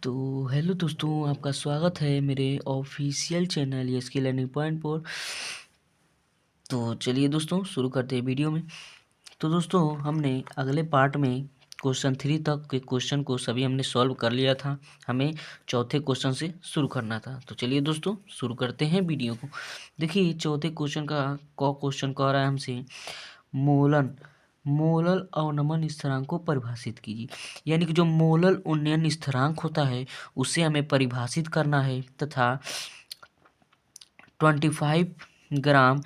तो हेलो दोस्तों, आपका स्वागत है मेरे official channel SK learning point पर। तो चलिए दोस्तों शुरू करते हैं वीडियो में। तो दोस्तों हमने अगले पार्ट में क्वेश्चन 3 तक के क्वेश्चन को सभी हमने सॉल्व कर लिया था। हमें चौथे क्वेश्चन से शुरू करना था। तो चलिए दोस्तों शुरू करते हैं वीडियो को। देखिए चौथे क्वेश्चन का क्वेश्चन कह रहा है हमसे मोलल अवनमन स्थिरांक को परिभाषित कीजिए। यानी कि जो मोलल उन्नयन स्थिरांक होता है उसे हमें परिभाषित करना है तथा 25 ग्राम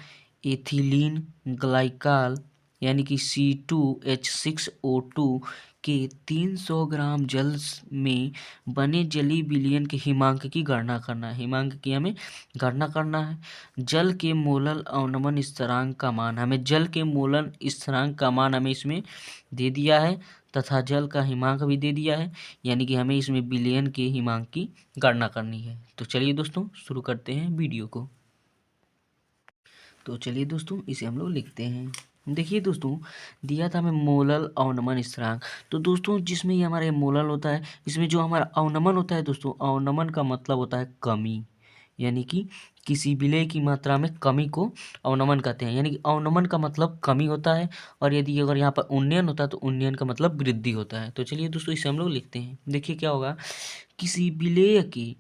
एथिलीन ग्लाइकाल यानी कि C2H6O2 के 300 ग्राम जल में बने जलीय विलयन के हिमांक की गणना करना है। हिमांक की हमें गणना करना है। जल के मोलल अवनमन स्थिरांक का मान हमें इसमें दे दिया है तथा जल का हिमांक भी दे दिया है। यानी कि हमें इसमें विलयन के हिमांक की गणना करनी है। तो चलिए दोस्तों शुरू करते हैं वीडियो को। तो चलिए दोस्तों इसे हम लोग लिखते हैं। देखिए दोस्तों दिया था हमें मोलल अवनमन स्थिरांक। तो दोस्तों जिसमें ये हमारा मोलल होता है, इसमें जो हमारा अवनमन होता है दोस्तों, अवनमन का मतलब होता है कमी। यानी कि किसी विलय की मात्रा में कमी को अवनमन कहते हैं। यानी कि अवनमन का मतलब कमी होता है और यदि अगर यहाँ पर उन्नयन होता है तो उन्नयन का मतलब वृद्धि होता है। तो चलिए दोस्तों इसे हम लोग लिखते हैं। देखिए क्या होगा, किसी विलेय की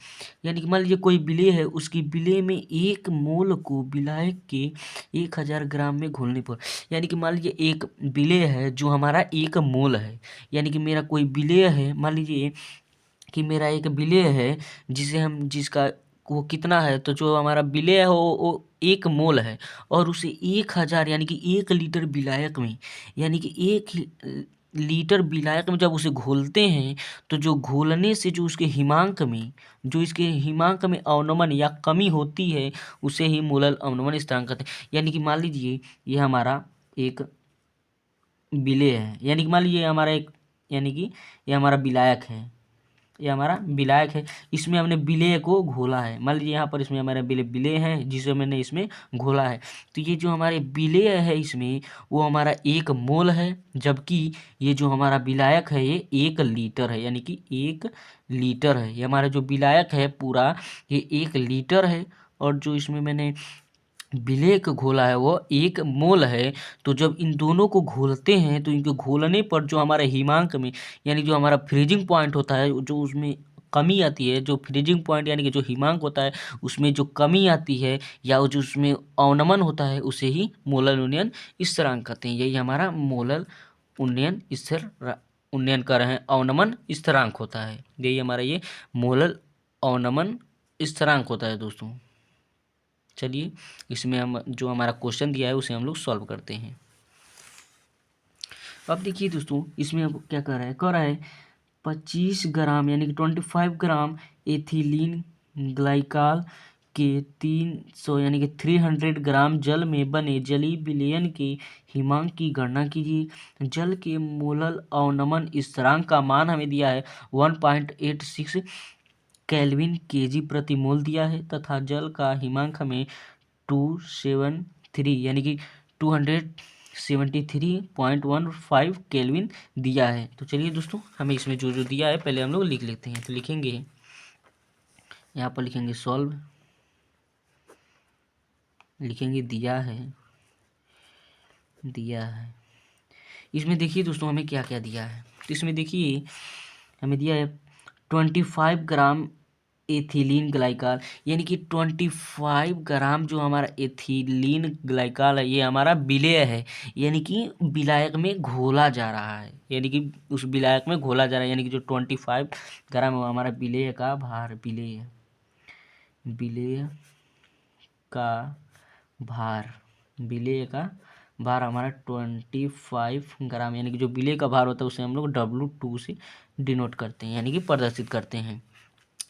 यानी कि मान लीजिए कोई विलेय है, उसकी विलेय में 1 मोल को विलायक के 1000 ग्राम में घोलने पर, यानी कि मान लीजिए एक विलेय है जो हमारा 1 मोल है। यानी कि मेरा कोई विलेय है, मान लीजिए कि मेरा एक विलेय है जिसका वो कितना है, तो जो हमारा विलेय है वो 1 मोल है और उसे 1000 यानी कि 1 लीटर विलायक में, यानी कि 1 लीटर विलायक में जब उसे घोलते हैं तो जो घोलने से जो उसके हिमांक में इसके हिमांक में अवनमन या कमी होती है उसे ही मोलल अवनमन स्थिरांक कहते हैं। यानी कि मान लीजिए ये हमारा एक विलेय है, यानी कि मान लीजिए ये हमारा विलायक है, ये हमारा विलायक है। इसमें हमने विलेय को घोला है। मान लीजिए यहाँ पर इसमें हमारा विलेय है जिसे मैंने इसमें घोला है। तो ये जो हमारे विलेय है इसमें वो हमारा 1 मोल है, जबकि ये जो हमारा विलायक है ये 1 लीटर है। यानी कि 1 लीटर है। ये हमारा जो विलायक है पूरा ये 1 लीटर है और जो इसमें मैंने विलेय को घोला है वो 1 मोल है। तो जब इन दोनों को घोलते हैं तो इनको घोलने पर जो हमारे हिमांक में यानी जो हमारा फ्रीजिंग पॉइंट होता है, जो उसमें कमी आती है, जो फ्रीजिंग पॉइंट यानी कि जो हिमांक होता है उसमें जो कमी आती है या जो उसमें अवनमन होता है उसे ही मोलल उन्नयन स्थिरांक कहते हैं। यही हमारा मोलल उन्नयन उन्नयन कर रहे हैं अवनमन स्थिरांक होता है। यही हमारा ये मोलल अवनमन स्थिरांक होता है दोस्तों। चलिए इसमें हम जो हमारा क्वेश्चन दिया है उसे हम लोग सॉल्व करते हैं। अब देखिए दोस्तों इसमें अब क्या कह रहा है 25 ग्राम यानी कि 25 ग्राम एथिलीन ग्लाइकाल के 300 यानी कि 300 ग्राम जल में बने जलीय विलयन के हिमांक की गणना कीजिए। जल के मोलल अवनमन स्थिरांक का मान हमें दिया है 1.86 केल्विन केजी प्रति मोल दिया है तथा जल का हिमांक हमें 273 यानी कि 273.15 केल्विन दिया है। तो चलिए दोस्तों हमें इसमें जो जो दिया है पहले हम लोग लिख लेते हैं। तो लिखेंगे यहाँ पर लिखेंगे सॉल्व, लिखेंगे दिया है। इसमें देखिए दोस्तों हमें क्या क्या दिया है। तो इसमें देखिए हमें दिया है 25 ग्राम एथिलीन ग्लाइकाल, यानी कि 25 ग्राम जो हमारा एथिलीन ग्लाइकाल है ये हमारा विलेय है। यानी कि विलायक में घोला जा रहा है, यानी कि उस विलायक में घोला जा रहा है। यानी कि जो 25 ग्राम है वो हमारा विलेय का भार, विलेय का भार हमारा 25 ग्राम, यानी कि जो विलेय का भार होता है उसे हम लोग W2 से डिनोट करते हैं, यानी कि प्रदर्शित करते हैं।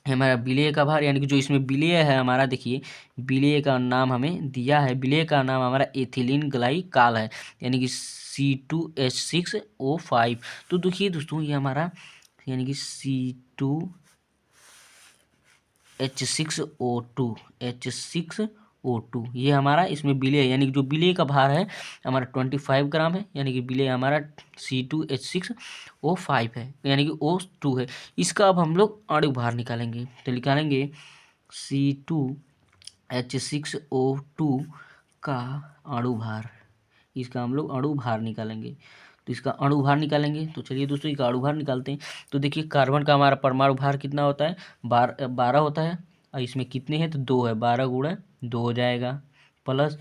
हमारा विलेय का भार यानी कि जो इसमें विलेय है हमारा, देखिए विलेय का नाम हमें दिया है, विलेय का नाम हमारा एथिलीन ग्लाइकाल है यानी कि C2H6O5। तो देखिए दोस्तों ये हमारा यानी कि C2H6O2 O2, ये हमारा इसमें विलेय यानी कि जो विलेय का भार है हमारा 25 ग्राम है, यानी कि विलेय हमारा C2H6O5 है, यानी कि O2 है। इसका अब हम लोग आणविक भार निकालेंगे, तो निकालेंगे C2H6O2 का अणु भार, इसका हम लोग अणु भार निकालेंगे। तो इसका अणु भार निकालेंगे, तो चलिए दोस्तों इसका अणु भार निकालते हैं। तो देखिए कार्बन का हमारा परमाणु भार कितना होता है, 12 होता है, और इसमें कितने हैं तो 2 है, 12 गुणा 2 हो जाएगा, प्लस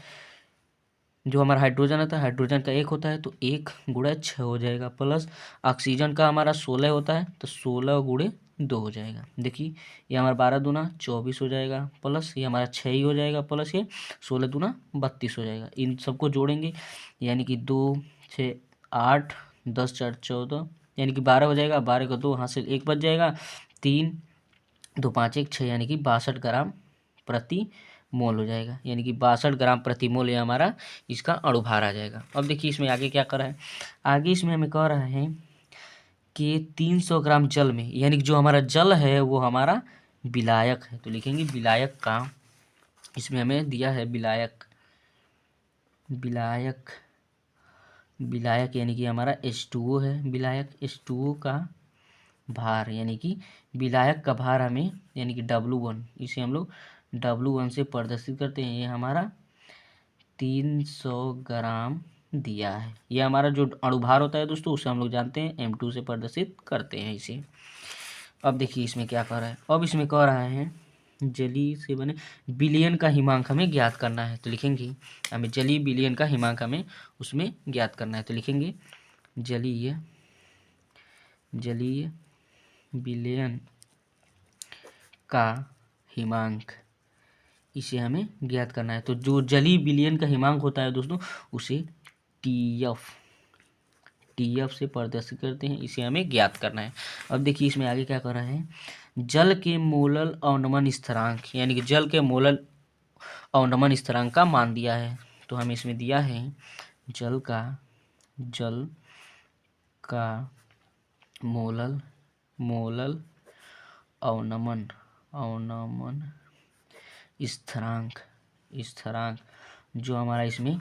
जो हमारा हाइड्रोजन होता है, हाइड्रोजन का 1 होता है तो 1 गुणा 6 हो जाएगा, प्लस ऑक्सीजन का हमारा 16 होता है तो 16 गुणे 2 हो जाएगा। देखिए ये हमारा 12 दूना 24 हो जाएगा, प्लस ये हमारा 6 ही हो जाएगा, प्लस ये 16 दूना 32 हो जाएगा। इन सबको जोड़ेंगे यानी कि 2 6 8 10 4 14, यानी कि 12 हो जाएगा, 12 का 2 हाथ से 1 बच जाएगा, 3 2 5 1 6, यानी कि 62 ग्राम प्रति मोल हो जाएगा, यानी कि 62 ग्राम प्रति मोल ये हमारा इसका अणु भार आ जाएगा। अब देखिए इसमें आगे क्या कर रहा है, आगे इसमें हमें कह रहा है कि 300 ग्राम जल में, यानी कि जो हमारा जल है वो हमारा विलायक है, तो लिखेंगे विलायक का, इसमें हमें दिया है विलायक, विलायक विलायक यानी कि हमारा H2O है, विलायक H2O का भार, यानी कि विलायक का भार हमें यानी कि W1, इसे हम लोग W1 से प्रदर्शित करते हैं। ये हमारा 300 ग्राम दिया है, ये हमारा जो अणुभार होता है दोस्तों उसे हम लोग जानते हैं M2 से प्रदर्शित करते हैं इसे। अब देखिए इसमें क्या कह रहा है, अब इसमें कह रहा है जलीय से बने विलयन का हिमांक हमें ज्ञात करना है, तो लिखेंगे हमें जलीय विलयन का हिमांक हमें उसमें ज्ञात करना है, तो लिखेंगे जलीय विलयन का हिमांक, इसे हमें ज्ञात करना है। तो जो जलीय विलयन का हिमांक होता है दोस्तों उसे TF से प्रदर्शित करते हैं, इसे हमें ज्ञात करना है। अब देखिए इसमें आगे क्या कर रहा है, जल के मोलल अवनमन स्थिरांक, यानी कि जल के मोलल अवनमन स्थिरांक का मान दिया है, तो हमें इसमें दिया है जल का मोलल अवनमन स्थिरांक जो हमारा इसमें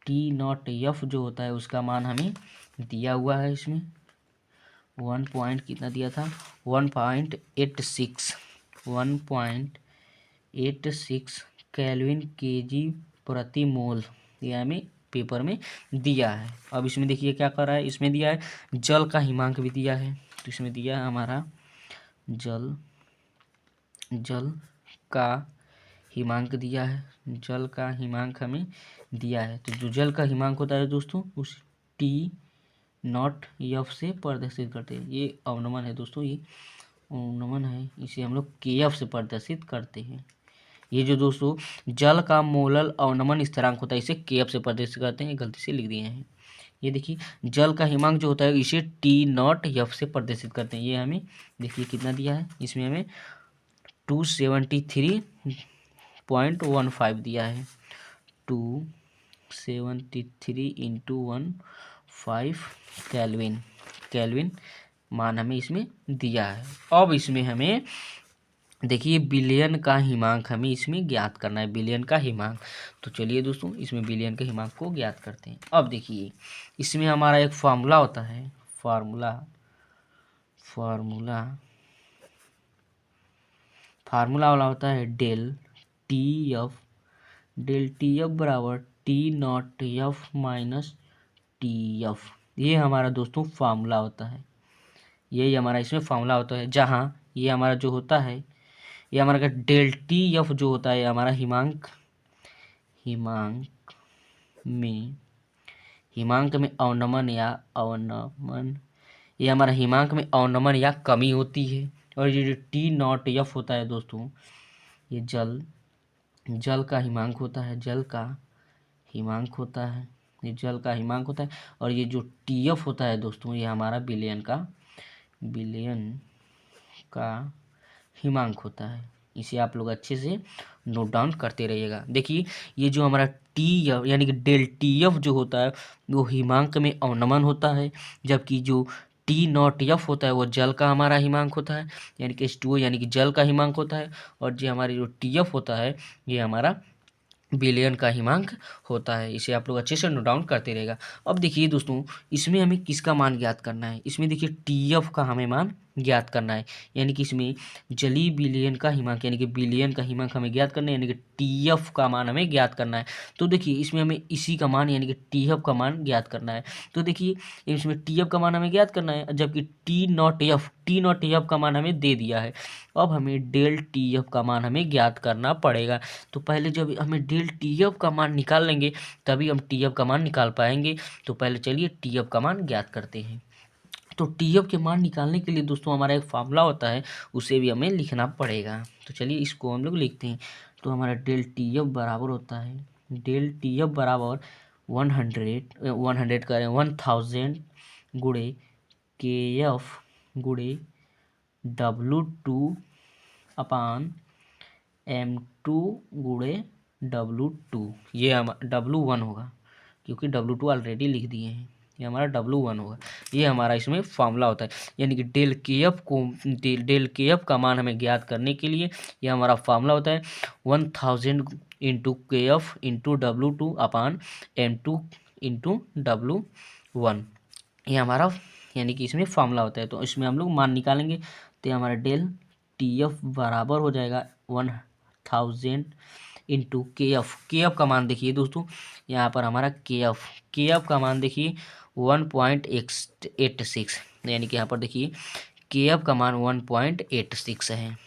T0F जो होता है उसका मान हमें दिया हुआ है, इसमें 1 कितना दिया था 1.86 केल्विन केजी प्रति मोल, ये हमें पेपर में दिया है। अब इसमें देखिए क्या कर रहा है, इसमें दिया है जल का हिमांक भी दिया है, तो इसमें दिया है हमारा जल का हिमांक दिया है, जल का हिमांक हमें दिया है। तो जो जल का हिमांक होता है दोस्तों उस T0F से प्रदर्शित करते हैं, ये अवनमन है दोस्तों, ये अवनमन है, इसे हम लोग KF से प्रदर्शित करते हैं। ये जो दोस्तों जल का मोलल अवनमन स्थिरांक होता है इसे KF से प्रदर्शित करते हैं, गलती से लिख दिए हैं। ये देखिए जल का हिमांक जो होता है इसे T0F से प्रदर्शित करते हैं, ये हमें देखिए कितना दिया है, इसमें हमें 273.15 दिया है, 273 इंटू 15 केल्विन मान हमें इसमें दिया है। अब इसमें हमें देखिए विलयन का हिमांक हमें इसमें ज्ञात करना है, विलयन का हिमांक, तो चलिए दोस्तों इसमें विलयन के हिमांक को ज्ञात करते हैं। अब देखिए इसमें हमारा एक फार्मूला होता है, फार्मूला वाला होता है डेल टी एफ बराबर T0F माइनस TF, ये हमारा दोस्तों फार्मूला होता है, यही हमारा इसमें फार्मूला होता है, जहाँ ये हमारा जो होता है ये हमारा डेल TF जो होता है हमारा हिमांक में अवनमन, ये हमारा हिमांक में अवनमन या कमी होती है, और ये जो T0F होता है दोस्तों ये जल का हिमांक होता है, ये जल का हिमांक होता है, और ये जो TF होता है दोस्तों ये हमारा विलयन का हिमांक होता है। इसे आप लोग अच्छे से नोट डाउन करते रहिएगा। देखिए ये जो हमारा TF यानी कि डेल TF जो होता है वो हिमांक में अवनमन होता है, जबकि जो टी नॉट एफ होता है वो जल का हमारा हिमांक होता है, यानी कि H2O यानी कि जल का हिमांक होता है, और जो हमारी जो TF होता है ये हमारा बिलियन का हिमांक होता है। इसे आप लोग अच्छे से नोट डाउन करते रहेगा। अब देखिए दोस्तों, इसमें हमें किसका मान ज्ञात करना है, इसमें देखिए TF का हमें मान ज्ञात करना है, यानी कि इसमें जलीय बिलियन का हिमांक यानी कि बिलियन का हिमांक हमें ज्ञात करना है, यानी कि TF का मान हमें ज्ञात करना है। तो देखिए इसमें हमें इसी का मान यानी कि TF का मान ज्ञात करना है। तो देखिए इसमें TF का मान हमें ज्ञात करना है, जबकि टी नॉट एफ का मान हमें दे दिया है। अब हमें डेल TF का मान हमें ज्ञात करना पड़ेगा। तो पहले जब हमें डेल TF का मान निकाल लेंगे तभी हम TF का मान निकाल पाएंगे। तो पहले चलिए TF का मान ज्ञात करते हैं। तो TF के मान निकालने के लिए दोस्तों हमारा एक फार्मूला होता है, उसे भी हमें लिखना पड़ेगा। तो चलिए इसको हम लोग लिखते हैं। तो हमारा डेल TF बराबर होता है, डेल TF बराबर 100 करें 1000 गुणे KF गुणे W2 अपान M2 गुणे W2। ये हम W1 होगा, क्योंकि W2 ऑलरेडी लिख दिए हैं, ये हमारा W1 होगा। ये हमारा इसमें फॉर्मूला होता है, यानी कि डेल के एफ का मान हमें ज्ञात करने के लिए ये हमारा फॉर्मूला होता है 1000 इंटू KF इंटू W2 अपान M2 इंटू W1। ये हमारा यानी कि इसमें फॉर्मूला होता है। तो इसमें हम लोग मान निकालेंगे, तो हमारा डेल TF बराबर हो जाएगा 1000 इंटू KF का मान देखिए दोस्तों, यहाँ पर हमारा KF का मान देखिए 1.86, यानी कि यहाँ पर देखिए KF का मान 1.86 है।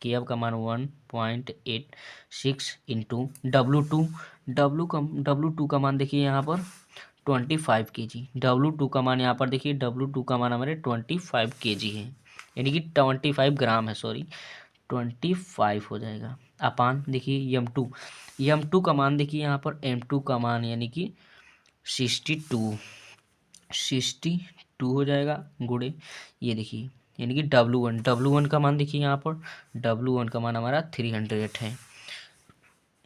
KF का मान 1.86 इंटू W2 का मान देखिए यहाँ पर 25 kg। W2 का मान यहाँ पर देखिए W2 का मान हमारे 25 kg है, यानी कि 25 ग्राम है, सॉरी 25 हो जाएगा। अपान देखिए M2 का मान देखिए यहाँ पर M2 का मान यानी कि 62 हो जाएगा गुणे ये देखिए, यानी कि W1 का मान देखिए यहाँ पर W1 का मान हमारा 300 है,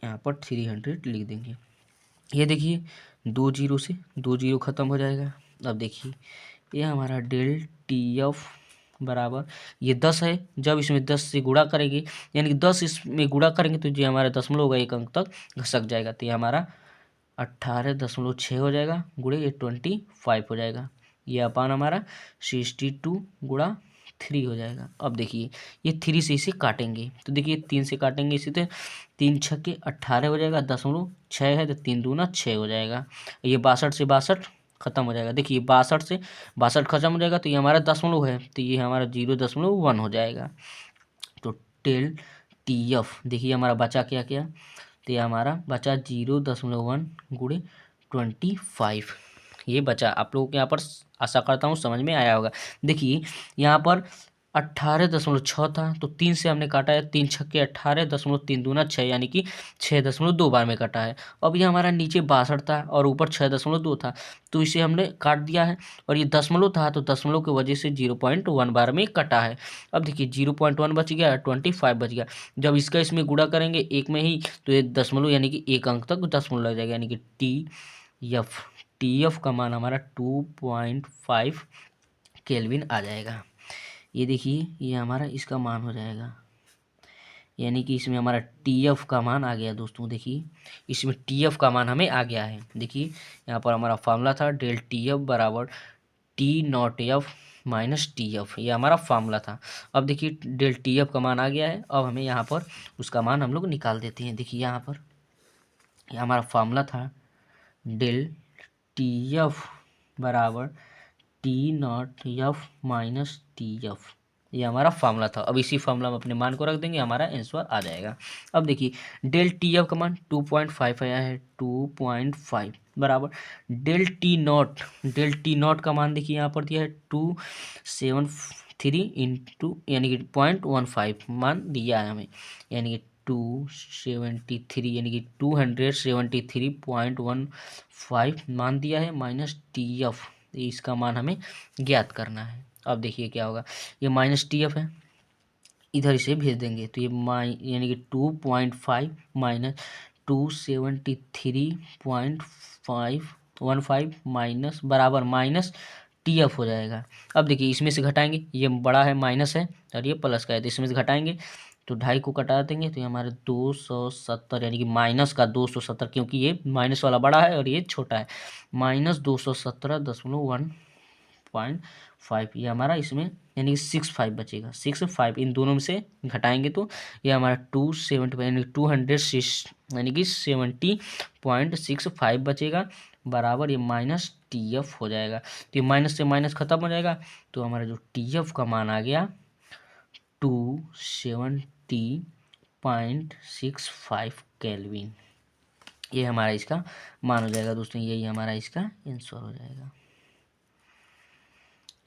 यहाँ पर 300 लिख देंगे। ये देखिए 2 जीरो से 2 जीरो ख़त्म हो जाएगा। अब देखिए ये हमारा डेल TF बराबर ये 10 है, जब इसमें 10 से गुणा करेंगे यानी कि 10 इसमें गुणा करेंगे तो जो हमारा दशमलव होगा एक अंक तक घसक जाएगा, तो ये हमारा 18.6 हो जाएगा गुणे ये 25 हो जाएगा। ये अपान हमारा 62 गुणा 3 हो जाएगा। अब देखिए ये 3 से इसे काटेंगे, तो देखिए 3 से काटेंगे इसी तरह 3 छक्के 18 हो जाएगा, 0.6 है तो 3 दूना 6 हो जाएगा। ये 62 से 62 खत्म हो जाएगा। देखिए 62 से 62 खत्म हो जाएगा, तो ये हमारा दशमलव है, तो ये हमारा 0.1 हो जाएगा। तो डेल TF देखिए हमारा बचा क्या क्या, तो ये हमारा बचा 0.1 गुणे 25, ये बचा। आप लोगों को यहाँ पर आशा करता हूँ समझ में आया होगा। देखिए यहाँ पर 18.6 था, तो 3 से हमने काटा है, 3 छक्के 18 दशमलव 3 दूना 6, यानी कि 6.2 बार में कटा है। अब ये हमारा नीचे 62 था और ऊपर 6.2 था, तो इसे हमने काट दिया है, और ये दशमलव था तो दशमलव की वजह से 0.1 बार में कटा है। अब देखिए 0.1 बच गया, 25 बच गया। जब इसका इसमें गुणा करेंगे एक में ही, तो ये दशमलव यानी कि एक अंक तक दशमलव लग जाएगा, यानी कि TF का मान हमारा 2.5 केल्विन आ जाएगा। ये देखिए ये हमारा इसका मान हो जाएगा, यानी कि इसमें हमारा TF का मान आ गया दोस्तों। देखिए इसमें TF का मान हमें आ गया है। देखिए यहाँ पर हमारा फार्मूला था डेल TF बराबर T0F माइनस TF, ये हमारा फार्मूला था। अब देखिए डेल TF का मान आ गया है, अब हमें यहाँ पर उसका मान हम लोग निकाल देते हैं। देखिए यहाँ पर हमारा फार्मूला था डेल TF बराबर T0F माइनस TF, ये हमारा फार्मूला था। अब इसी फार्मूला में अपने मान को रख देंगे, हमारा आंसर आ जाएगा। अब देखिए डेल TF का मान 2.5 आया है, 2.5 बराबर डेल टी नॉट का मान देखिए यहाँ पर दिया है 273 इंटू यानी कि 0.15 मान दिया है हमें, यानी कि 273 यानी कि 273.15 मान दिया है माइनस TF, इसका मान हमें ज्ञात करना है। अब देखिए क्या होगा, ये माइनस TF है, इधर इसे भेज देंगे, तो ये यानी कि 2.5 माइनस 273.515 माइनस बराबर माइनस TF हो जाएगा। अब देखिए इसमें से घटाएंगे, ये बड़ा है माइनस है और ये प्लस का है, तो इसमें से घटाएंगे तो 2.5 को कटा देंगे तो ये हमारे 270 यानी कि माइनस का 270, क्योंकि ये माइनस वाला बड़ा है और ये छोटा है, -217.1.5 ये हमारा इसमें यानी कि 65 बचेगा। 65 इन दोनों में से घटाएंगे तो ये हमारा 270 यानी 206 यानी कि 70.65 बचेगा, बराबर ये -TF हो जाएगा। तो ये माइनस से माइनस खत्म हो जाएगा, तो हमारा जो TF का मान आ गया 270.65 केल्विन, ये हमारा इसका मान हो जाएगा दोस्तों। यही हमारा इसका आंसर हो जाएगा,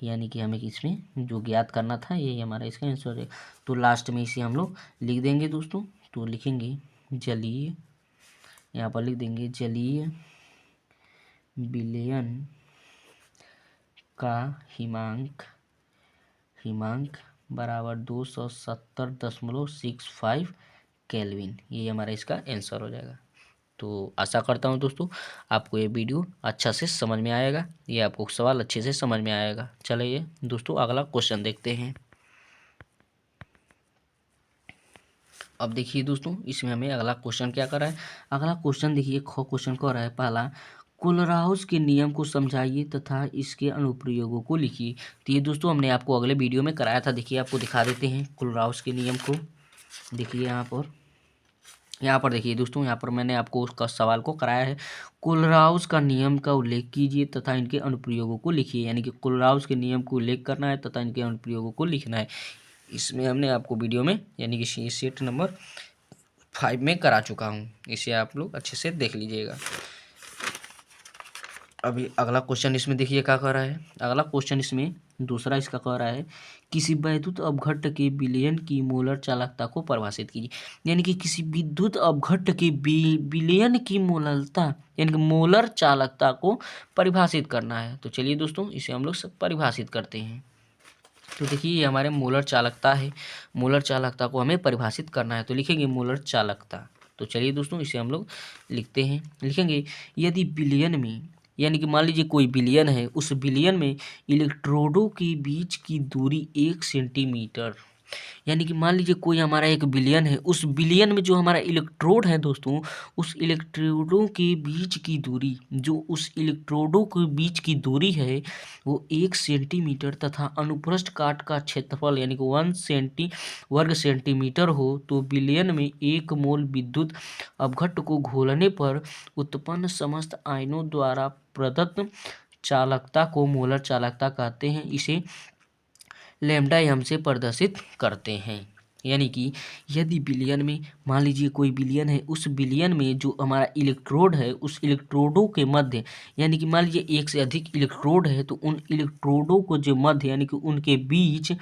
यानी कि हमें इसमें जो ज्ञात करना था यही हमारा इसका आंसर है। तो लास्ट में इसे हम लोग लिख देंगे दोस्तों। तो लिखेंगे जलीय, यहाँ पर लिख देंगे जलीय विलयन का हिमांक बराबर 270.65 केल्विन, ये हमारा इसका आंसर हो जाएगा। तो आशा करता हूँ दोस्तों आपको ये वीडियो अच्छा से समझ में आएगा, ये आपको सवाल अच्छे से समझ में आएगा। चलिए दोस्तों अगला क्वेश्चन देखते हैं। अब देखिए दोस्तों इसमें हमें अगला क्वेश्चन क्या कर रहा है। अगला क्वेश्चन देखिए क्वेश्चन कह रहा है पहला, कोलराउस के नियम को समझाइए तथा इसके अनुप्रयोगों को लिखिए। तो ये दोस्तों हमने आपको अगले वीडियो में कराया था, देखिए आपको दिखा देते हैं कोलराउस के नियम को। देखिए यहाँ पर देखिए दोस्तों, यहाँ पर मैंने आपको उसका सवाल को कराया है, कोलराउस का नियम का उल्लेख कीजिए तथा इनके अनुप्रयोगों को लिखिए। यानी कि कोलराउस के नियम को उल्लेख करना है तथा इनके अनुप्रयोगों को लिखना है। इसमें हमने आपको वीडियो में यानी कि सेट नंबर 5 में करा चुका हूँ, इसे आप लोग अच्छे से देख लीजिएगा। अभी अगला क्वेश्चन इसमें देखिए क्या कह रहा है। अगला क्वेश्चन इसमें दूसरा इसका कह रहा है, किसी वैद्युत अपघट्ट के विलयन की मोलर चालकता को परिभाषित कीजिए। यानी कि किसी विद्युत अपघट्ट के विलयन की मोलरता यानी कि मोलर चालकता को परिभाषित करना है। तो चलिए दोस्तों इसे हम लोग सब परिभाषित करते हैं। तो देखिए ये हमारे मोलर चालकता है, मोलर चालकता को हमें परिभाषित करना है, तो लिखेंगे मोलर चालकता। तो चलिए दोस्तों इसे हम लोग लिखते हैं, लिखेंगे यदि विलयन में यानी कि मान लीजिए कोई विलयन है, उस विलयन में इलेक्ट्रोडों के बीच की दूरी 1 सेंटीमीटर, यानी कि मान लीजिए कोई हमारा एक विलयन है, उस विलयन में जो हमारा इलेक्ट्रोड है दोस्तों, उस इलेक्ट्रोडों के बीच की दूरी जो उस इलेक्ट्रोडों के बीच की दूरी है वो 1 सेंटीमीटर तथा अनुप्रस्थ काट का क्षेत्रफल यानी कि 1 वर्ग सेंटीमीटर हो, तो विलयन में 1 मोल विद्युत अपघट्ट को घोलने पर उत्पन्न समस्त आयनों द्वारा प्रदत्त चालकता को मोलर चालकता कहते हैं। इसे लैम्डा एम से प्रदर्शित करते हैं। यानी कि यदि विलयन में मान लीजिए कोई विलयन है, उस विलयन में जो हमारा इलेक्ट्रोड है उस इलेक्ट्रोडों के मध्य यानी कि मान लीजिए एक से अधिक इलेक्ट्रोड है, तो उन इलेक्ट्रोडों को जो मध्य यानी कि उनके बीच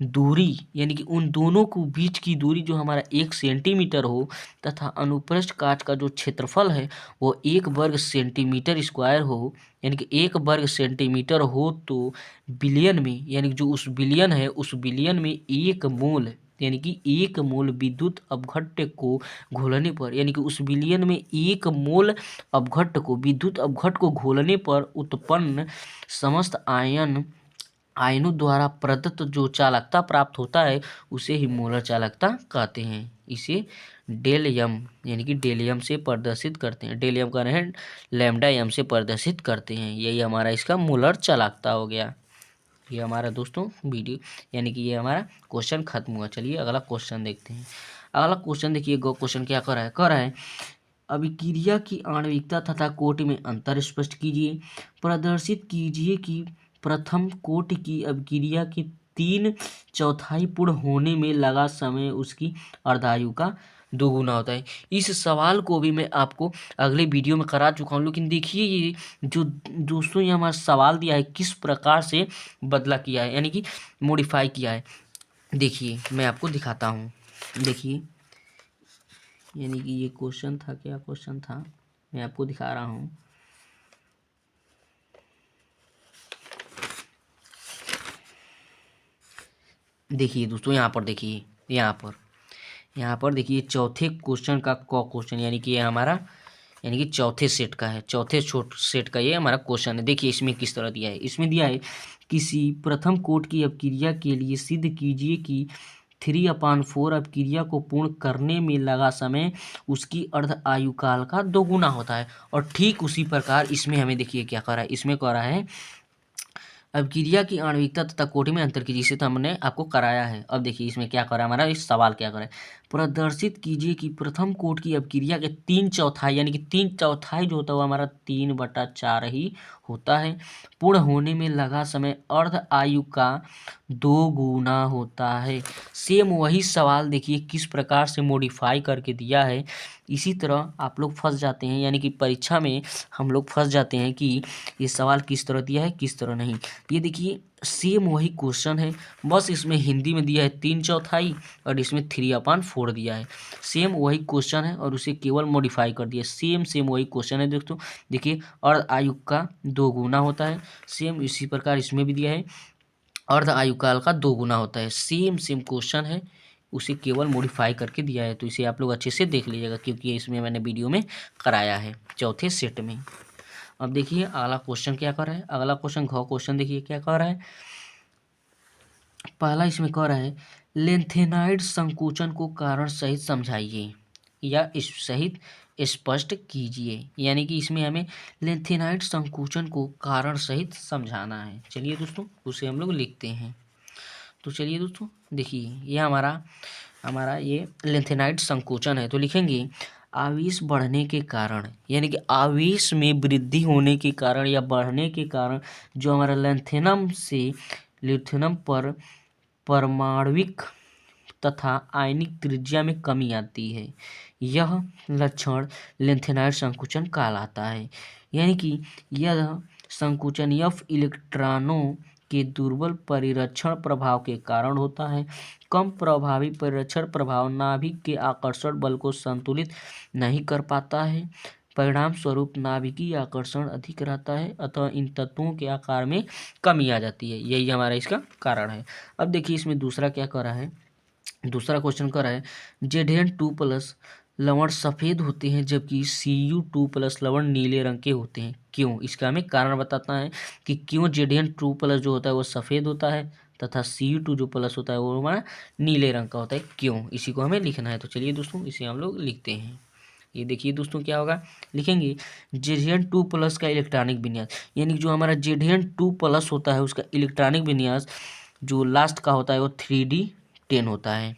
दूरी यानी कि उन दोनों को बीच की दूरी जो हमारा 1 सेंटीमीटर हो तथा अनुप्रस्थ काट का जो क्षेत्रफल है वो 1 वर्ग सेंटीमीटर स्क्वायर हो, यानी कि 1 वर्ग सेंटीमीटर हो, तो विलयन में यानी कि जो उस विलयन है उस विलयन में 1 मोल यानी कि 1 मोल विद्युत अपघट्ट को घोलने पर यानी कि उस विलयन में 1 मोल अपघट्ट को विद्युत अपघट्ट को घोलने पर उत्पन्न समस्त आयनों द्वारा प्रदत्त जो चालकता प्राप्त होता है उसे ही मोलर चालकता कहते हैं। इसे डेल एम यानी कि डेल एम से प्रदर्शित करते हैं, डेल एम का है लैम्डा एम से प्रदर्शित करते हैं। यही हमारा इसका मोलर चालकता हो गया। ये हमारा दोस्तों वीडियो यानी कि ये हमारा क्वेश्चन खत्म हुआ। चलिए अगला क्वेश्चन देखते हैं। अगला क्वेश्चन देखिए क्वेश्चन क्या कर रहा है, अभिक्रिया की आणविकता तथा कोटि में अंतर स्पष्ट कीजिए। प्रदर्शित कीजिए कि प्रथम कोटि की अभिक्रिया के 3/4 पूर्ण होने में लगा समय उसकी अर्धायु का 2 गुना होता है। इस सवाल को भी मैं आपको अगले वीडियो में करा चुका हूँ, लेकिन देखिए ये जो दोस्तों ये हमारा सवाल दिया है किस प्रकार से बदला किया है यानी कि मॉडिफाई किया है। देखिए मैं आपको दिखाता हूँ, देखिए यानी कि ये क्वेश्चन था, क्या क्वेश्चन था मैं आपको दिखा रहा हूँ। देखिए दोस्तों यहाँ पर देखिए यहाँ पर देखिए चौथे क्वेश्चन का क्वेश्चन यानी कि ये हमारा यानी कि चौथे सेट का है, चौथे सेट का ये हमारा क्वेश्चन है। देखिए इसमें किस तरह दिया है, इसमें दिया है किसी प्रथम कोट की अपक्रिया के लिए सिद्ध कीजिए कि 3/4 अपक्रिया को पूर्ण करने में लगा समय उसकी अर्ध आयुकाल का दोगुना होता है। और ठीक उसी प्रकार इसमें हमें देखिए क्या कह रहा है, इसमें कह रहा है अपक्रिया की आणविकता तथा कोटि में अंतर कीजिए, इसे तो हमने आपको कराया है। अब देखिए इसमें क्या कर रहा है, हमारा इस सवाल क्या कर रहा है, प्रदर्शित कीजिए कि प्रथम कोट की अपक्रिया के 3/4 यानी कि 3/4 जो होता है वो हमारा 3/4 ही होता है, पूर्ण होने में लगा समय अर्ध आयु का 2 गुना होता है। सेम वही सवाल देखिए किस प्रकार से मॉडिफाई करके दिया है। इसी तरह आप लोग फंस जाते हैं, यानी कि परीक्षा में हम लोग फंस जाते हैं कि ये सवाल किस तरह दिया है किस तरह नहीं। ये देखिए सेम वही क्वेश्चन है, बस इसमें हिंदी में दिया है 3/4 और इसमें 3/4 दिया है। सेम वही क्वेश्चन है और उसे केवल मॉडिफाई कर दिया। सेम वही क्वेश्चन है दोस्तों। देखिए अर्ध आयु का 2 गुना होता है, सेम इसी प्रकार इसमें भी दिया है अर्ध आयुकाल का 2 गुना होता है। सेम क्वेश्चन है, उसे केवल मॉडिफाई करके दिया है। तो इसे आप लोग अच्छे से देख लीजिएगा क्योंकि इसमें मैंने वीडियो में कराया है चौथे सेट में। अब देखिए अगला क्वेश्चन क्या कर रहा है, अगला क्वेश्चन क्वेश्चन देखिए क्या कर रहा है। पहला इसमें कह रहा है लेंथेनाइड संकुचन को कारण सहित समझाइए या इस सहित स्पष्ट कीजिए, यानी कि इसमें हमें लेंथेनाइड संकुचन को कारण सहित समझाना है। चलिए दोस्तों उसे हम लोग लिखते हैं। तो चलिए दोस्तों देखिए ये हमारा हमारा ये लेंथेनाइड संकोचन है। तो लिखेंगे आवेश बढ़ने के कारण, यानी कि आवेश में वृद्धि होने के कारण या बढ़ने के कारण जो हमारा लिथियम पर परमाणविक तथा आयनिक त्रिज्या में कमी आती है, यह लक्षण लेंथेनाइड संकुचन कहलाता है। यानी कि यह संकुचन F इलेक्ट्रॉनों के दुर्बल परिरक्षण प्रभाव के कारण होता है। कम प्रभावी परिरक्षण प्रभाव नाभिक के आकर्षण बल को संतुलित नहीं कर पाता है, परिणाम स्वरूप नाभिकीय आकर्षण अधिक रहता है, अतः इन तत्वों के आकार में कमी आ जाती है। यही हमारा इसका कारण है। अब देखिए इसमें दूसरा क्या कर रहा है, दूसरा क्वेश्चन कर रहा है Zn2+ लवण सफ़ेद होते हैं जबकि Cu2+ लवण नीले रंग के होते हैं, क्यों? इसका हमें कारण बताता है कि क्यों Zn2+ जो होता है वो सफ़ेद होता है तथा Cu2 जो प्लस होता है वो हमारा नीले रंग का होता है, क्यों? इसी को हमें लिखना है। तो चलिए दोस्तों इसे हम लोग लिखते हैं। ये देखिए दोस्तों क्या होगा, लिखेंगे Zn2+ का इलेक्ट्रॉनिक विन्यास, यानी जो हमारा Zn2+ होता है उसका इलेक्ट्रॉनिक विन्यास जो लास्ट का होता है वो 3D10 होता है,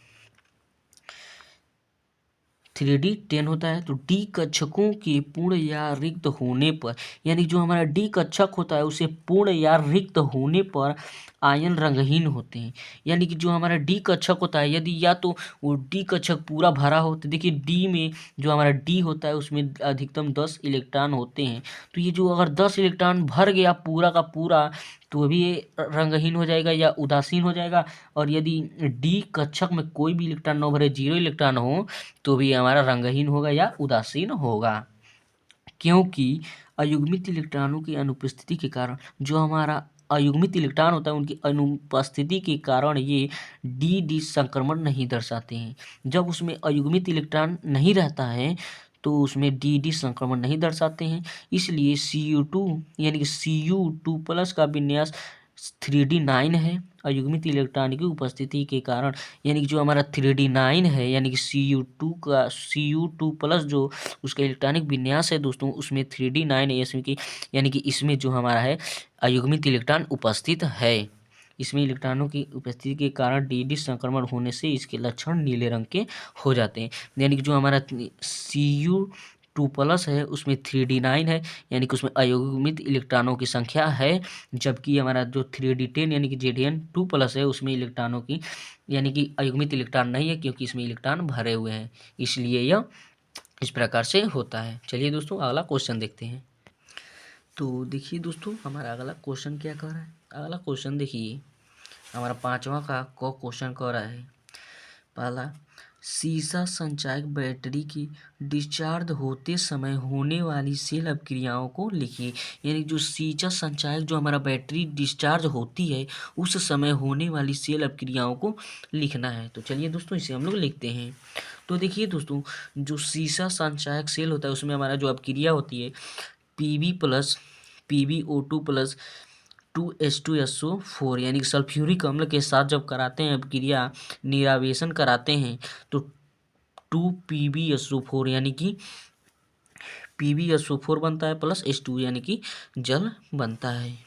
3D10 होता है। तो डी कक्षकों के पूर्ण या रिक्त होने पर, यानी जो हमारा डी कक्षक होता है उसे पूर्ण या रिक्त होने पर आयन रंगहीन होते हैं। यानी कि जो हमारा डी कक्षक होता है यदि या तो वो डी कक्षक पूरा भरा हो, तो देखिए डी में जो हमारा डी होता है उसमें अधिकतम 10 इलेक्ट्रॉन होते हैं। तो ये जो अगर 10 इलेक्ट्रॉन भर गया पूरा का पूरा तो भी ये रंगहीन हो जाएगा या उदासीन हो जाएगा। और यदि डी कक्षक में कोई भी इलेक्ट्रॉन न भरे, 0 इलेक्ट्रॉन हो, तो भी हमारा रंगहीन होगा या उदासीन होगा, क्योंकि अयुग्मित इलेक्ट्रॉनों की अनुपस्थिति के कारण जो हमारा अयुग्मित इलेक्ट्रॉन होता है उनकी अनुपस्थिति के कारण ये डी संक्रमण नहीं दर्शाते हैं। जब उसमें अयुग्मित इलेक्ट्रॉन नहीं रहता है तो उसमें डी संक्रमण नहीं दर्शाते हैं। इसलिए Cu2 यानी कि Cu2+ का विन्यास 3D9 है अयुग्मित इलेक्ट्रॉन की उपस्थिति के कारण। यानी कि जो हमारा 3D9 है यानी कि Cu2+ जो उसका इलेक्ट्रॉनिक विन्यास है दोस्तों उसमें 3D9 है, इसमें की यानी कि इसमें जो हमारा है अयुग्मित इलेक्ट्रॉन उपस्थित है। इसमें इलेक्ट्रॉनों की उपस्थिति के कारण डी संक्रमण होने से इसके लक्षण नीले रंग के हो जाते हैं। यानी कि जो हमारा Cu2+ है उसमें 3D9 है, यानी कि उसमें अयुग्मित इलेक्ट्रॉनों की संख्या है, जबकि हमारा जो 3D10 यानी कि Zn2+ है उसमें इलेक्ट्रॉनों की यानी कि अयुग्मित इलेक्ट्रॉन नहीं है, क्योंकि इसमें इलेक्ट्रॉन भरे हुए हैं, इसलिए यह इस प्रकार से होता है। चलिए दोस्तों अगला क्वेश्चन देखते हैं। तो देखिए दोस्तों हमारा अगला क्वेश्चन क्या कह रहा है, अगला क्वेश्चन देखिए हमारा 5वां का क्वेश्चन कह रहा है। पहला सीसा संचायक बैटरी की डिस्चार्ज होते समय होने वाली सेल अपक्रियाओं को लिखिए। यानी जो सीसा संचायक जो हमारा बैटरी डिस्चार्ज होती है उस समय होने वाली सेल अपक्रियाओं को लिखना है। तो चलिए दोस्तों इसे हम लोग लिखते हैं। तो देखिए दोस्तों, जो सीसा संचायक सेल होता है उसमें हमारा जो अपक्रिया होती है Pb plus PbO2 plus 2H2SO4 यानी कि सल्फ्यूरिक अम्ल के साथ जब कराते हैं अपक्रिया, निरावेशन कराते हैं, तो 2PbSO4 यानी कि PbSO4 बनता है प्लस H2 यानी कि जल बनता है।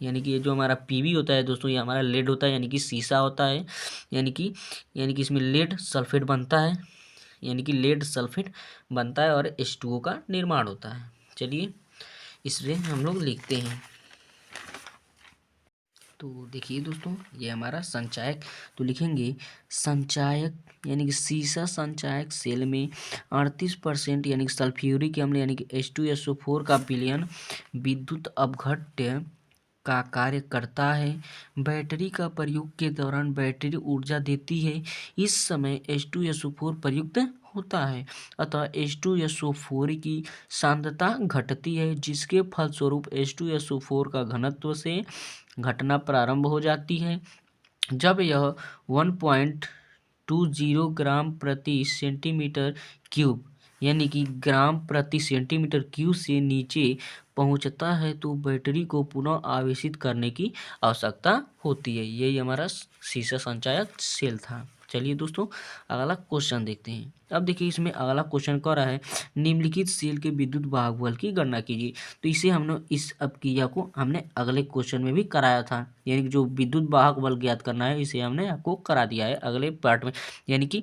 यानी कि ये जो हमारा Pb होता है दोस्तों, ये हमारा लेड होता है यानी कि सीसा होता है। यानी कि इसमें लेड सल्फेट बनता है, यानी कि लेड सल्फेट बनता है और H2O का निर्माण होता है। चलिए इसे हम लोग लिखते हैं। तो देखिए दोस्तों, ये हमारा संचायक, तो लिखेंगे संचायक यानी कि सीसा संचायक सेल में 38% यानी कि सल्फ्यूरिक अम्ल यानी कि H2SO4 का विलयन विद्युत अपघट्य का कार्य करता है। बैटरी का प्रयोग के दौरान बैटरी ऊर्जा देती है, इस समय H2SO4 प्रयुक्त होता है, अतः H2SO4 की सांद्रता घटती है, जिसके फलस्वरूप H2SO4 का घनत्व से घटना प्रारंभ हो जाती है। जब यह 1.20 ग्राम प्रति सेंटीमीटर क्यूब यानी कि ग्राम प्रति सेंटीमीटर क्यूब से नीचे पहुंचता है तो बैटरी को पुनः आवेशित करने की आवश्यकता होती है। यही हमारा सीसा संचायक सेल था। चलिए दोस्तों अगला क्वेश्चन देखते हैं। अब देखिए इसमें अगला क्वेश्चन कह रहा है निम्नलिखित सेल के विद्युत वाहक बल की गणना कीजिए। तो इसे हमने इस अपक्रिया को हमने अगले क्वेश्चन में भी कराया था, यानी कि जो विद्युत वाहक बल ज्ञात करना है इसे हमने आपको करा दिया है अगले पार्ट में। यानी कि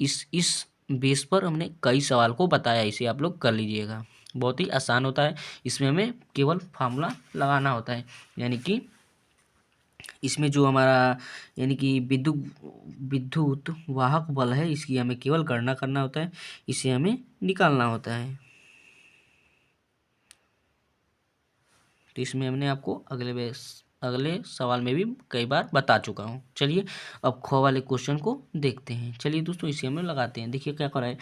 इस बेस पर हमने कई सवाल को बताया, इसे आप लोग कर लीजिएगा। बहुत ही आसान होता है, इसमें हमें केवल फार्मूला लगाना होता है। यानी कि इसमें जो हमारा यानी कि विद्युत वाहक बल है इसकी हमें केवल गणना करना होता है, इसे हमें निकालना होता है। तो इसमें हमने आपको अगले सवाल में भी कई बार बता चुका हूँ। चलिए अब ख वाले क्वेश्चन को देखते हैं। चलिए दोस्तों इसे हम लोग लगाते हैं। देखिए क्या कर रहा है,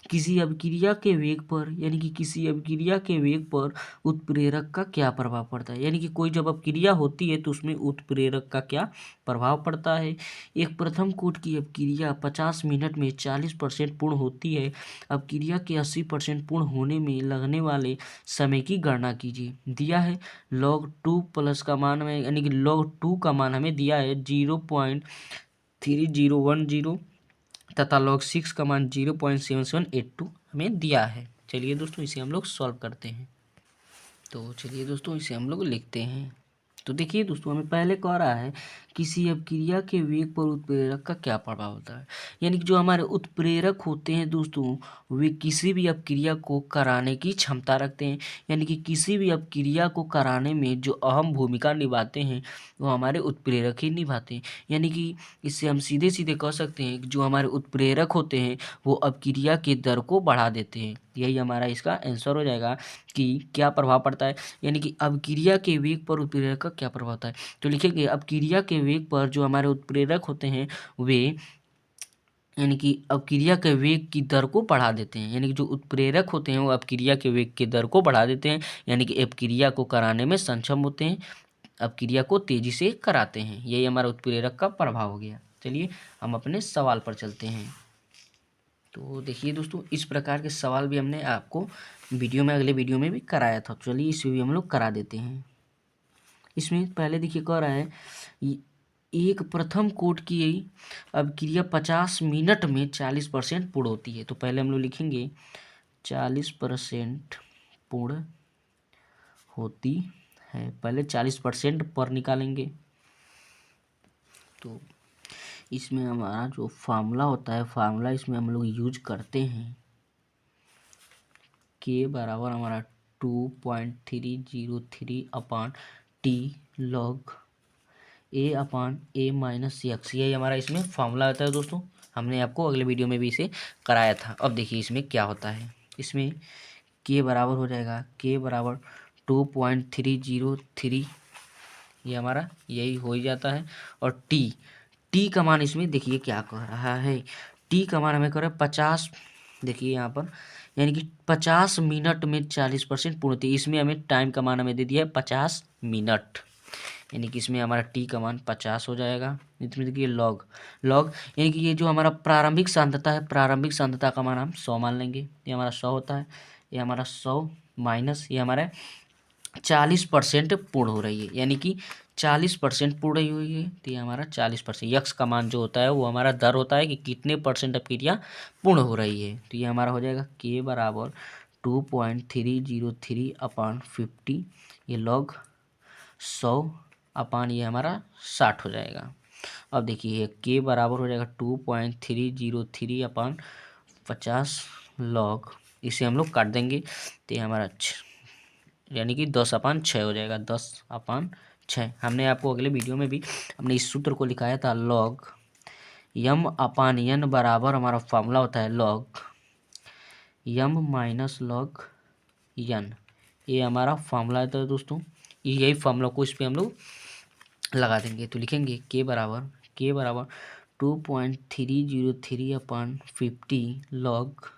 किसी अभिक्रिया के वेग पर यानी कि किसी अभिक्रिया के वेग पर उत्प्रेरक का क्या प्रभाव पड़ता है। यानी कि कोई जब अभिक्रिया होती है तो उसमें उत्प्रेरक का क्या प्रभाव पड़ता है। एक प्रथम कोट की अभिक्रिया 50 मिनट में 40% पूर्ण होती है। अभिक्रिया के 80% पूर्ण होने में लगने वाले समय की गणना कीजिए। दिया है log 2 प्लस का मान हमें यानी कि log 2 का मान हमें दिया है 0.3010 तथा log 6 का मान 0.7782 हमें दिया है। चलिए दोस्तों इसे हम लोग सॉल्व करते हैं। तो चलिए दोस्तों इसे हम लोग लिखते हैं। तो देखिए दोस्तों हमें पहले कह रहा है किसी अभिक्रिया के वेग पर उत्प्रेरक का क्या प्रभाव होता है। यानी कि जो हमारे उत्प्रेरक होते हैं दोस्तों, वे किसी भी अभिक्रिया को कराने की क्षमता रखते हैं। यानी कि किसी भी अभिक्रिया को कराने में जो अहम भूमिका निभाते हैं वो हमारे उत्प्रेरक ही निभाते हैं। यानी कि इससे हम सीधे सीधे कह सकते हैं कि जो हमारे उत्प्रेरक होते हैं वो अभिक्रिया के दर को बढ़ा देते हैं। यही हमारा इसका आंसर हो जाएगा कि क्या प्रभाव पड़ता है। यानी कि अभिक्रिया के वेग पर उत्प्रेरक का क्या प्रभाव होता है। तो लिखेंगे अभिक्रिया के वेग पर जो हमारे उत्प्रेरक होते हैं वे यानी कि अभिक्रिया के वेग की दर को बढ़ा देते हैं। यानी कि जो उत्प्रेरक होते हैं वो अभिक्रिया के वेग की दर को बढ़ा देते हैं, यानी कि अभिक्रिया को कराने में सक्षम होते हैं, अभिक्रिया को तेजी से कराते हैं। यही हमारा उत्प्रेरक का प्रभाव हो गया। चलिए हम अपने सवाल पर चलते हैं। तो देखिए दोस्तों इस प्रकार के सवाल भी हमने आपको अगले वीडियो में भी कराया था। चलिए इसे भी हम लोग करा देते हैं। इसमें पहले देखिए कह रहा है एक प्रथम कोट की अभिक्रिया 50 मिनट में 40% पूर्ण होती है। तो पहले हम लोग लिखेंगे 40% पूर्ण होती है। पहले 40% पर निकालेंगे। तो इसमें हमारा जो फार्मूला होता है, फार्मूला इसमें हम लोग यूज करते हैं के बराबर हमारा 2.303/T log A/A-x। यही हमारा इसमें फार्मूला आता है दोस्तों। हमने आपको अगले वीडियो में भी इसे कराया था। अब देखिए इसमें क्या होता है। इसमें के बराबर हो जाएगा के बराबर 2.303, ये हमारा यही हो ही जाता है। और टी टी का मान इसमें देखिए क्या कह रहा है, टी का मान हमें कह रहा है 50, देखिए यहाँ पर, यानी कि 50 मिनट में 40% पूर्णता। इसमें हमें टाइम का मान हमें दे दिया है 50 मिनट, यानी कि इसमें हमारा टी का मान 50 हो जाएगा। इसमें देखिए लॉग लॉग, यानी कि ये जो हमारा प्रारंभिक सांद्रता है, प्रारंभिक सांद्रता का मान हम 100 मान लेंगे, ये हमारा 100 होता है, ये हमारा 100 माइनस ये हमारा 40% पूर्ण हो रही है, यानी कि 40% पूर्ण हुई है, तो ये हमारा 40%। यक्स का मान जो होता है वो हमारा दर होता है कि कितने परसेंट अपक्रिया पूर्ण हो रही है, तो ये हमारा हो जाएगा के बराबर 2.303 अपान 50, ये लॉग 100 अपान ये हमारा 60 हो जाएगा। अब देखिए के बराबर हो जाएगा 2.303 अपान 50 लॉग, इसे हम लोग काट देंगे, तो ये हमारा यानी कि 10/6 हो जाएगा, 10/6। हमने आपको अगले वीडियो में भी हमने इस सूत्र को लिखाया था, लॉग यम अपान एन बराबर हमारा फॉर्मूला होता है लॉग यम माइनस लॉग एन, ये हमारा फॉर्मूला है। तो दोस्तों यही फॉर्मूला को इस पर हम लोग लगा देंगे, तो लिखेंगे के बराबर 2.303 अपान 50 लॉग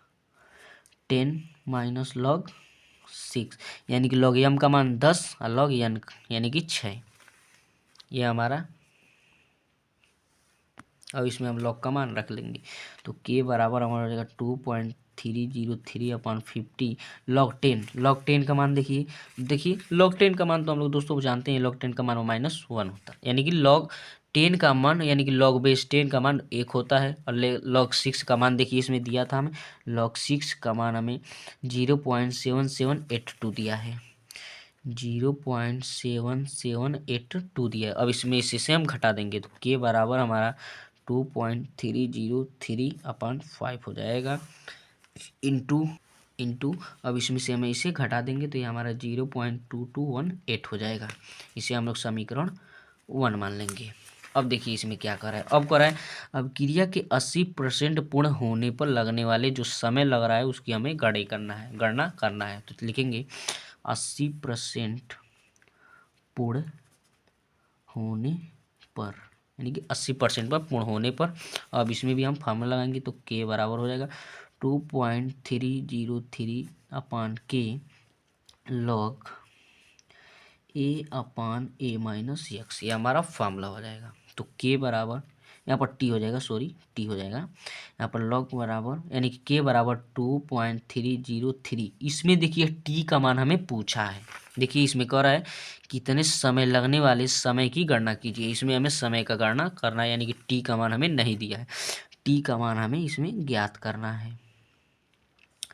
10 माइनस लॉग 6, यानी कि लॉग एम का मान 10 और लॉग एन यानी कि 6, ये हमारा। अब इसमें हम लॉग का मान रख लेंगे, तो के बराबर हमारा हो जाएगा 2.303 अपान 50 लॉग 10 का मान देखिए लॉग 10 का मान तो हम लोग दोस्तों जानते हैं, लॉग 10 का मान -1 होता है, यानी कि लॉग 10 का मान यानी कि लॉग बेस 10 का मान 1 होता है। और लॉग 6 का मान देखिए इसमें दिया था हमें, लॉग 6 का मान हमें 0.7782 दिया है, 0.7782 दिया है। अब इसमें इससे हम घटा देंगे, तो के बराबर हमारा 2.303 अपान 5 हो जाएगा, इंटू अब इसमें से हमें इसे घटा देंगे, तो ये हमारा 0.2218 हो जाएगा। इसे हम लोग समीकरण 1 मान लेंगे। अब देखिए इसमें क्या कर रहा है, अब कर रहा है, अब क्रिया के 80% पूर्ण होने पर लगने वाले जो समय लग रहा है उसकी हमें गणना करना है। तो लिखेंगे 80% पूर्ण होने पर, यानी कि 80% पर पूर्ण होने पर। अब इसमें भी हम फार्मूला लगाएंगे, तो के बराबर हो जाएगा 2.303 अपान के लॉग ए अपान ए माइनस एक्स, ये हमारा फार्मूला हो जाएगा। तो के बराबर यहाँ पर टी हो जाएगा, टी हो जाएगा यहाँ पर, लॉग बराबर यानी कि के बराबर 2.303। इसमें देखिए टी का मान हमें पूछा है, देखिए इसमें कह रहा है कितने समय लगने वाले समय की गणना कीजिए, इसमें हमें समय का गणना करना है, यानी कि टी का मान हमें नहीं दिया है, टी का मान हमें इसमें ज्ञात करना है।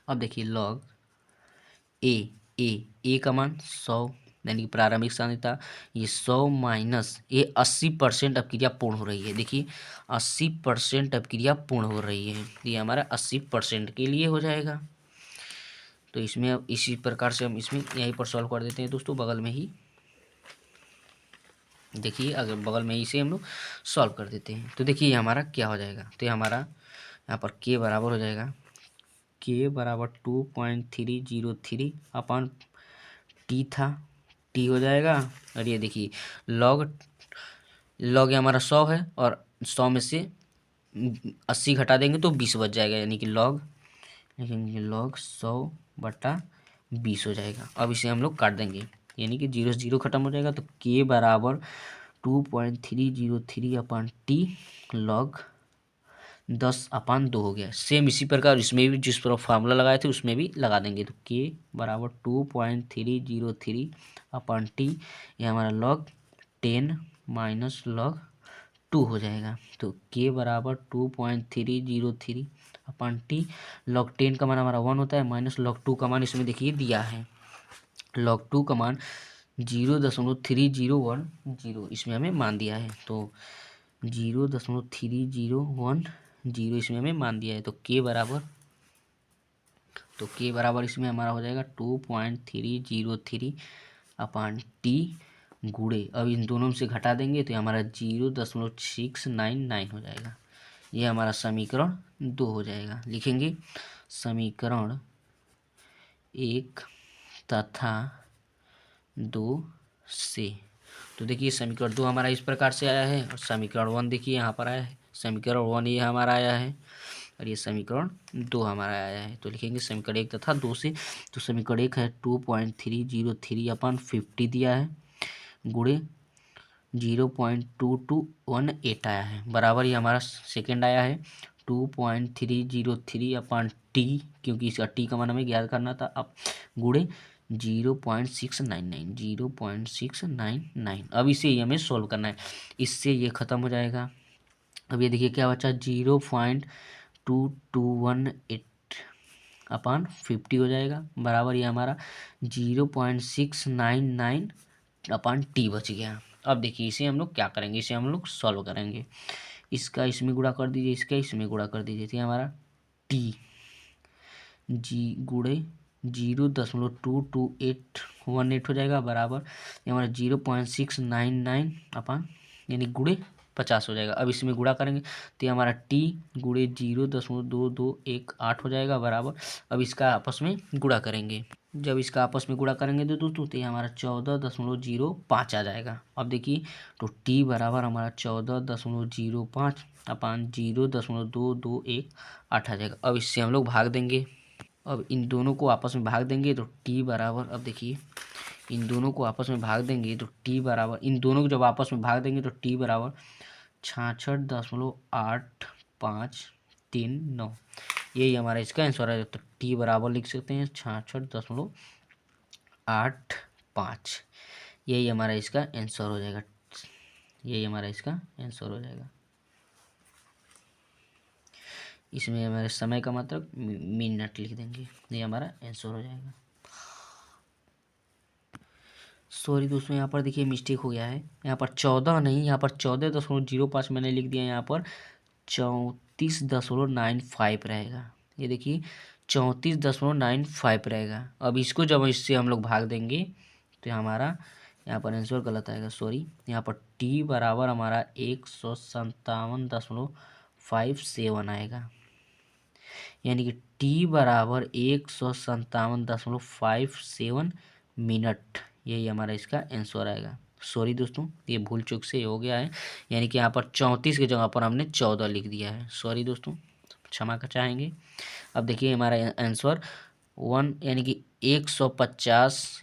अब देखिए लॉग ए का मान 100, यानी कि प्रारंभिक सांद्रता, ये 100 माइनस ये 80% अपक्रिया पूर्ण हो रही है, देखिए 80% अपक्रिया पूर्ण हो रही है, ये हमारा 80% के लिए हो जाएगा। तो इसमें अब इसी प्रकार से हम इसमें यहीं पर सॉल्व कर देते हैं दोस्तों, बगल में ही देखिए, अगर बगल में इसे हम लोग सॉल्व कर देते हैं, तो देखिए हमारा क्या हो जाएगा, तो हमारा यहाँ पर के बराबर हो जाएगा, के बराबर 2.303 अपान टी था, टी हो जाएगा। और ये देखिए लॉग ये हमारा 100 है, और 100 में से 80 घटा देंगे तो 20 बच जाएगा, यानी कि लॉग 100/20 हो जाएगा। अब इसे हम लोग काट देंगे, यानी कि 0 से 0 खत्म हो जाएगा, तो के बराबर 2.303 अपान टी लॉग 10/2 हो गया। सेम इसी प्रकार इसमें भी जिस पर फार्मूला लगाए थे उसमें भी लगा देंगे, तो के बराबर 2.303 अपान टी, ये हमारा लॉग 10 माइनस लॉग 2 हो जाएगा। तो के बराबर 2.303 अपान टी, लॉग 10 का मान हमारा 1 होता है, माइनस लॉग 2 का मान इसमें देखिए दिया है, लॉग 2 का मान 0.3010 इसमें हमें मान दिया है, तो 0.3010 इसमें हमें मान दिया है। तो के बराबर इसमें हमारा हो जाएगा 2.303 अपान टी गुणे, अब इन दोनों से घटा देंगे तो हमारा 0.699 हो जाएगा, ये हमारा समीकरण 2 हो जाएगा। लिखेंगे समीकरण 1 तथा 2 से, तो तो देखिए समीकरण 2 हमारा इस प्रकार से आया है और समीकरण 1 देखिए यहाँ पर आया है। समीकरण 1 ये हमारा आया है और ये समीकरण 2 हमारा आया है। तो लिखेंगे समीकरण 1 तथा 2 से। तो समीकरण 1 है 2.303/50 दिया है गुणे 0.2218 आया है, बराबर ये हमारा सेकेंड आया है 2.303/T, क्योंकि इसका टी का मान हमें ज्ञात करना था। अब गुणे 0.699। अब इसे ही हमें सोल्व करना है, इससे ये ख़त्म हो जाएगा। अब ये देखिए क्या बचा 0.2218/50 हो जाएगा, बराबर ये हमारा 0.699/T बच गया। अब देखिए इसे हम लोग क्या करेंगे, इसे हम लोग सॉल्व करेंगे। इसका इसमें गुणा कर दीजिए, इसका इसमें गुणा कर दीजिए, तो हमारा टी जी गुणे 0.22818 हो जाएगा, बराबर ये हमारा 0.699 यानी गुणे 50 हो जाएगा। अब इसमें गुणा करेंगे तो ये हमारा टी गुणे 0.2218 हो जाएगा, बराबर अब इसका आपस में गुणा करेंगे। जब इसका आपस में गुणा करेंगे तो दोस्तों तो ये हमारा 14.05 आ जाएगा। अब देखिए तो टी बराबर हमारा 14.05/0.2218 आ जाएगा। अब इससे हम लोग भाग देंगे। अब इन दोनों को आपस में भाग देंगे तो टी बराबर, अब देखिए इन दोनों को आपस में भाग देंगे तो टी बराबर, इन दोनों को जब आपस में भाग देंगे तो टी बराबर 66.8539। यही हमारा इसका आंसर है। तो टी बराबर लिख सकते हैं 66.85, यही हमारा इसका आंसर हो जाएगा। यही हमारा इसका आंसर हो जाएगा। इसमें हमारे समय का मतलब मिनट लिख देंगे, ये हमारा आंसर हो जाएगा। सॉरी दोस्तों, यहाँ पर देखिए मिस्टेक हो गया है, यहाँ पर 14 नहीं, यहाँ पर 14.05 मैंने लिख दिया, यहाँ पर 34.95 रहेगा। ये देखिए 34.95 रहेगा। अब इसको जब इससे हम लोग भाग देंगे तो हमारा यहाँ पर आंसर गलत आएगा, सॉरी। यहाँ पर टी बराबर हमारा 157.57 आएगा, यानी कि टी बराबर 157.57 मिनट, यही हमारा इसका आंसर आएगा। सॉरी दोस्तों, ये भूल चूक से हो गया है, यानी कि यहाँ पर 34 की जगह पर हमने 14 लिख दिया है। सॉरी दोस्तों, क्षमा कर चाहेंगे। अब देखिए हमारा आंसर 1 यानी कि 150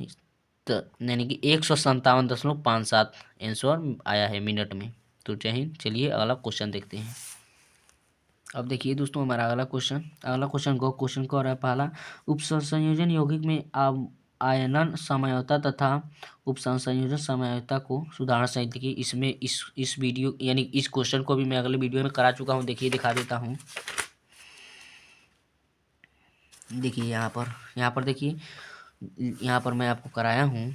यानी कि 157.57 आंसर आया है मिनट में। तो जय हिंद। चलिए अगला क्वेश्चन देखते हैं। अब देखिए दोस्तों हमारा अगला क्वेश्चन क्वेश्चन क्या रहा है। पहला, उपसंयोजन यौगिक में आयनन समयोता तथा उपसंयोजन समयोता को सुधार सहित देखिए। इसमें इस वीडियो यानी इस क्वेश्चन को भी मैं अगले वीडियो में करा चुका हूँ। देखिए दिखा देता हूँ। देखिए यहाँ पर देखिए, यहाँ पर मैं आपको कराया हूँ।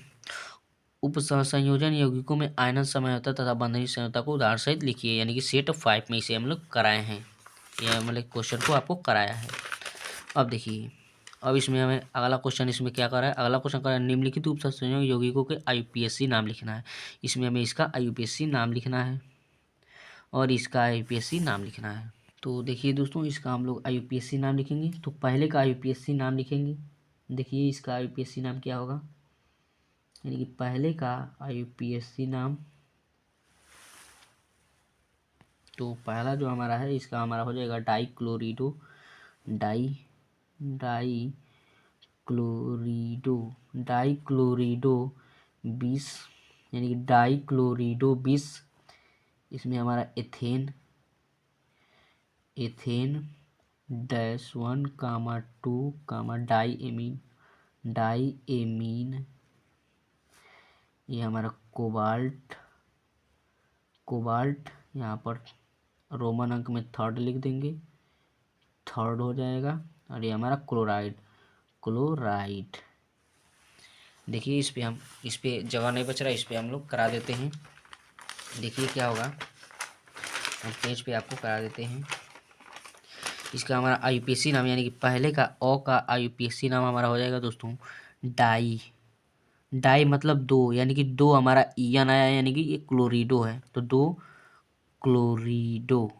उपसंयोजन यौगिकों में आयनन समयोता तथा बंधनीय समयोता को उदाहरण सहित लिखिए, यानी कि सेट 5 में इसे हम लोग कराए हैं। यह मतलब क्वेश्चन को आपको कराया है। अब देखिए, अब इसमें हमें अगला क्वेश्चन इसमें क्या कर रहा है। अगला क्वेश्चन कर रहा है निम्नलिखित उपसंयोजन यौगिकों के IUPAC नाम लिखना है। इसमें हमें इसका IUPAC नाम लिखना है और इसका IUPAC नाम लिखना है। तो देखिए दोस्तों, इसका हम लोग IUPAC नाम लिखेंगे। तो पहले का IUPAC नाम लिखेंगे। देखिए इसका IUPAC नाम क्या होगा, यानी कि पहले का IUPAC नाम, तो पहला जो हमारा है इसका हमारा हो जाएगा डाईक्लोरिडो 20, यानी कि डाईक्लोरिडो 20। इसमें हमारा एथेन -1, 2, डाईएमीन, ये हमारा कोबाल्ट यहाँ पर रोमन अंक में 3 लिख देंगे, 3 हो जाएगा। और ये हमारा क्लोराइड। देखिए इस पे जगह नहीं बच रहा, इस पे हम लोग करा देते हैं। देखिए क्या होगा, हम पेज पे आपको करा देते हैं। इसका हमारा IUPAC नाम, यानी कि पहले का ओ का IUPAC नाम हमारा हो जाएगा दोस्तों डाई मतलब 2, यानी कि 2 हमारा ईयन आया है, यानी कि ये क्लोरिडो है। तो 2 क्लोरिडो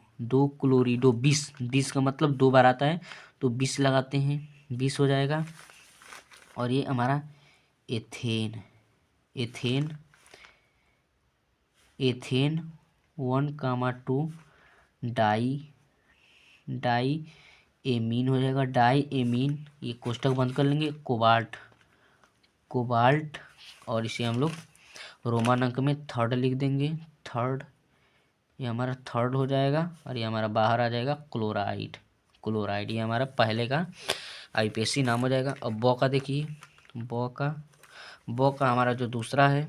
20 का मतलब 2 बार आता है, तो 20 लगाते हैं, 20 हो जाएगा। और ये हमारा एथेन एथेन 1,2 डाई एमीन हो जाएगा, डाई एमीन, ये कोष्टक बंद कर लेंगे, कोबाल्ट और इसे हम लोग रोमन अंक में थर्ड लिख देंगे, थर्ड, ये हमारा थर्ड हो जाएगा और ये हमारा बाहर आ जाएगा क्लोराइड, ये हमारा पहले का आईपीएससी नाम हो जाएगा। अब बॉ का देखिए, बॉ का हमारा जो दूसरा है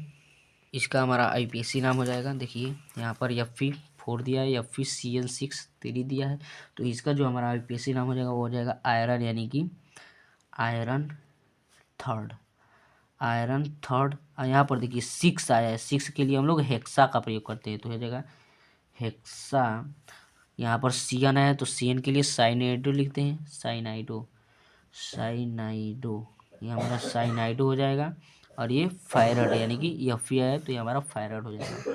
इसका हमारा आईपीएससी नाम हो जाएगा। देखिए यहाँ पर Fe4 दिया है, FeCN6 3 दिया है, तो इसका जो हमारा आईपीएससी नाम हो जाएगा वो हो जाएगा आयरन, यानी कि आयरन थर्ड। यहाँ पर देखिए 6 आया है, 6 के लिए हम लोग हेक्सा का प्रयोग करते हैं, तो हो जाएगा हेक्सा। यहाँ पर CN आया है तो CN के लिए साइनाइडो लिखते हैं, साइनाइडो, ये हमारा साइनाइडो हो जाएगा। और ये फायरेट, यानी कि Fe आया है तो ये हमारा फायरेट हो जाएगा,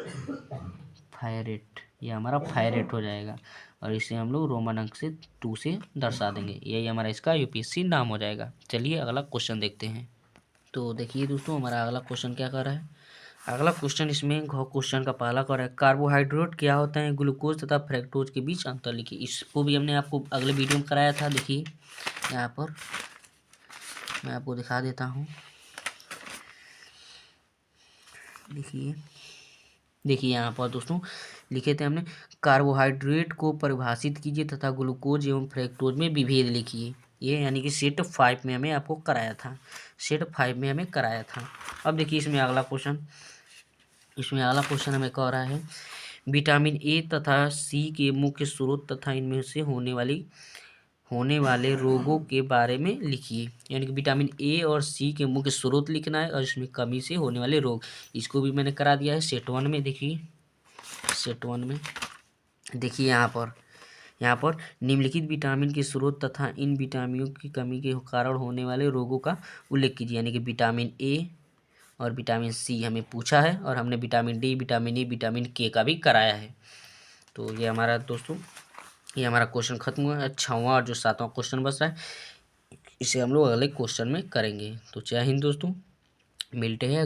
ये हमारा फायरेट हो जाएगा। और इसे हम लोग रोमन अंक से 2 से दर्शा देंगे, यही हमारा इसका यूपीएससी नाम हो जाएगा। चलिए अगला क्वेश्चन देखते हैं। तो देखिए दोस्तों हमारा अगला क्वेश्चन क्या कर रहा है। अगला क्वेश्चन इसमें क्वेश्चन का पहला कर रहा है, कार्बोहाइड्रेट क्या होता है, ग्लूकोज तथा फ्रक्टोज के बीच अंतर लिखिए। इसको भी हमने आपको अगले वीडियो में कराया था। देखिए यहाँ पर मैं आपको दिखा देता हूँ, देखिए यहाँ पर दोस्तों लिखे थे हमने, कार्बोहाइड्रेट को परिभाषित कीजिए तथा ग्लूकोज एवं फ्रक्टोज में विभेद लिखिए। ये यानी कि सेट 5 में हमें आपको कराया था, अब देखिए इसमें अगला क्वेश्चन हमें कह रहा है, विटामिन ए तथा सी के मुख्य स्रोत तथा इनमें से होने वाले रोगों के बारे में लिखिए। यानी कि विटामिन ए और सी के मुख्य स्रोत लिखना है और इसमें कमी से होने वाले रोग, इसको भी मैंने करा दिया है सेट 1 में। देखिए सेट 1 में देखिए यहाँ पर निम्नलिखित विटामिन के स्रोत तथा इन विटामिनों की कमी के कारण होने वाले रोगों का उल्लेख कीजिए। यानी कि विटामिन ए और विटामिन सी हमें पूछा है और हमने vitamin D, vitamin E, vitamin के का भी कराया है। तो ये हमारा दोस्तों ये हमारा क्वेश्चन खत्म हुआ है। 6वां और जो 7वां क्वेश्चन बच रहा है इसे हम लोग अगले क्वेश्चन में करेंगे। तो जय हिंद दोस्तों, मिलते हैं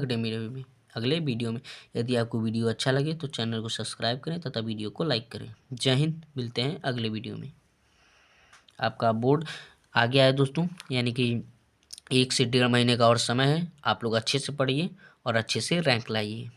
अगले वीडियो में। यदि आपको वीडियो अच्छा लगे तो चैनल को सब्सक्राइब करें तथा वीडियो को लाइक करें। जय हिंद, मिलते हैं अगले वीडियो में। आपका बोर्ड आ गया है दोस्तों, यानी कि 1 से 1.5 महीने का और समय है। आप लोग अच्छे से पढ़िए और अच्छे से रैंक लाइए।